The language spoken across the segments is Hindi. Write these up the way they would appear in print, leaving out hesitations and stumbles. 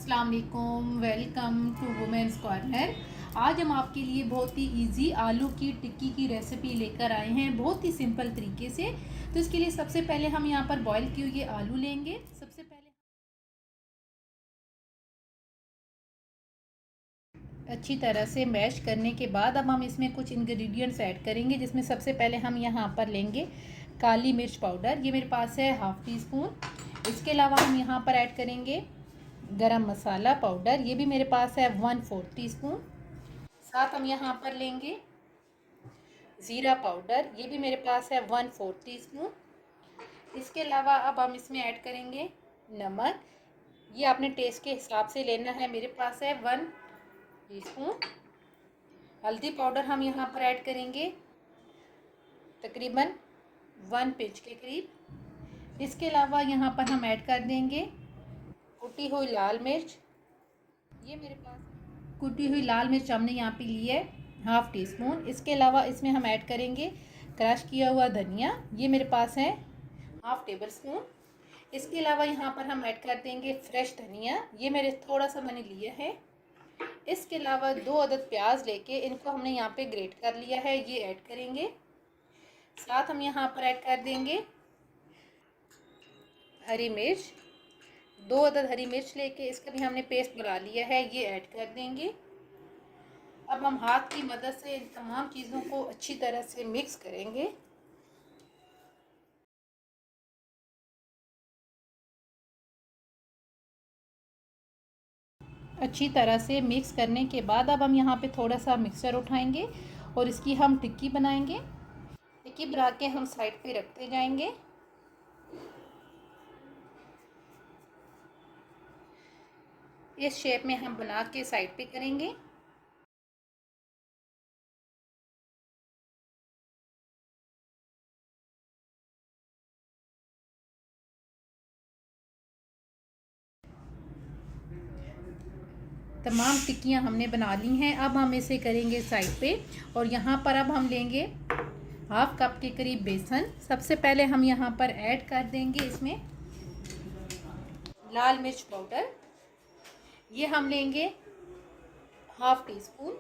अस्सलाम वालेकुम, वेलकम टू वुमेन्स कॉर्नर। आज हम आपके लिए बहुत ही इजी आलू की टिक्की की रेसिपी लेकर आए हैं, बहुत ही सिंपल तरीके से। तो इसके लिए सबसे पहले हम यहाँ पर बॉईल किए हुए आलू लेंगे। सबसे पहले अच्छी तरह से मैश करने के बाद अब हम इसमें कुछ इंग्रेडिएंट्स ऐड करेंगे, जिसमें सबसे पहले हम यहाँ पर लेंगे काली मिर्च पाउडर। ये मेरे पास है हाफ़ टी स्पून। इसके अलावा हम यहाँ पर ऐड करेंगे गरम मसाला पाउडर, ये भी मेरे पास है 1/4 टीस्पून। साथ हम यहाँ पर लेंगे ज़ीरा पाउडर, ये भी मेरे पास है 1/4 टीस्पून। इसके अलावा अब हम इसमें ऐड करेंगे नमक, ये आपने टेस्ट के हिसाब से लेना है, मेरे पास है 1 टीस्पून। हल्दी पाउडर हम यहाँ पर ऐड करेंगे तकरीबन 1 पिंच के करीब। इसके अलावा यहाँ पर हम ऐड कर देंगे कुटी हुई लाल मिर्च, ये मेरे पास कुटी हुई लाल मिर्च हमने यहाँ पे ली है हाफ़ टी स्पून। इसके अलावा इसमें हम ऐड करेंगे क्रश किया हुआ धनिया, ये मेरे पास है हाफ़ टेबल स्पून। इसके अलावा यहाँ पर हम ऐड कर देंगे फ्रेश धनिया, ये मेरे थोड़ा सा मैंने लिया है। इसके अलावा 2 अदद प्याज लेके इनको हमने यहाँ पे ग्रेट कर लिया है, ये ऐड करेंगे। साथ हम यहाँ पर ऐड कर देंगे हरी मिर्च, 2 अदद हरी मिर्च लेके इसका भी हमने पेस्ट बना लिया है, ये ऐड कर देंगे। अब हम हाथ की मदद से इन तमाम चीज़ों को अच्छी तरह से मिक्स करेंगे। अच्छी तरह से मिक्स करने के बाद अब हम यहाँ पे थोड़ा सा मिक्सचर उठाएंगे और इसकी हम टिक्की बनाएंगे। टिक्की बना के हम साइड पे रखते जाएंगे। इस शेप में हम बना के साइड पे करेंगे। तमाम टिक्कियाँ हमने बना ली हैं। अब हम इसे करेंगे साइड पे और यहाँ पर अब हम लेंगे हाफ़ कप के करीब बेसन। सबसे पहले हम यहाँ पर ऐड कर देंगे इसमें लाल मिर्च पाउडर, ये हम लेंगे हाफ़ टी स्पून।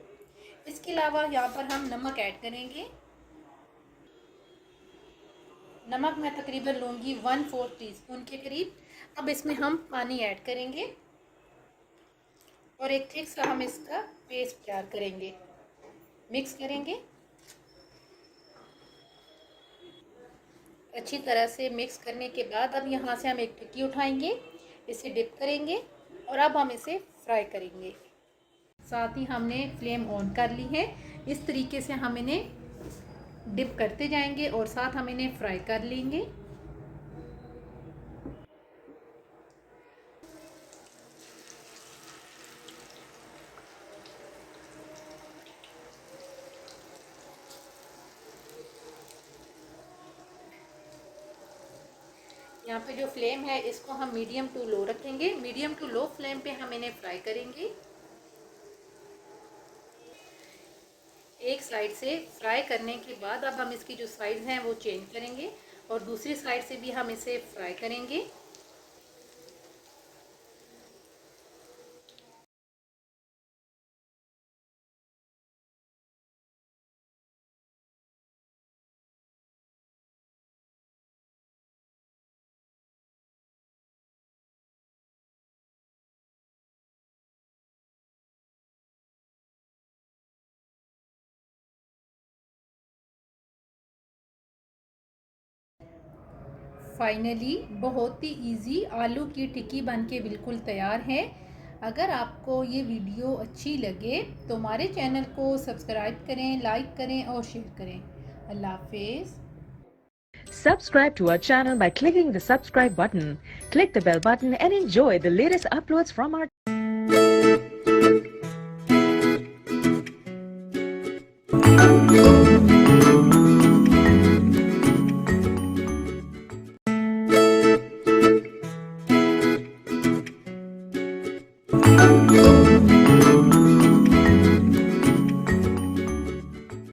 इसके अलावा यहाँ पर हम नमक ऐड करेंगे। नमक मैं तकरीबन लूँगी 1/4 टीस्पून के करीब। अब इसमें हम पानी ऐड करेंगे और एक थिक सा हम इसका पेस्ट तैयार करेंगे, मिक्स करेंगे। अच्छी तरह से मिक्स करने के बाद अब यहाँ से हम एक टिक्की उठाएंगे, इसे डिप करेंगे और अब हम इसे फ्राई करेंगे। साथ ही हमने फ्लेम ऑन कर ली है। इस तरीके से हम इन्हें डिप करते जाएंगे और साथ हम इन्हें फ्राई कर लेंगे। यहाँ पे जो फ्लेम है इसको हम मीडियम टू लो रखेंगे। मीडियम टू लो फ्लेम पे हम इन्हें फ्राई करेंगे। एक साइड से फ्राई करने के बाद अब हम इसकी जो साइड हैं वो चेंज करेंगे और दूसरी साइड से भी हम इसे फ्राई करेंगे। फाइनली बहुत ही इजी आलू की टिक्की बनके बिल्कुल तैयार है। अगर आपको ये वीडियो अच्छी लगे तो हमारे चैनल को सब्सक्राइब करें, लाइक करें और शेयर करें। अल्लाह हाफिज़। Subscribe to our channel by clicking the subscribe button. Click the bell button and enjoy the latest uploads from our channel.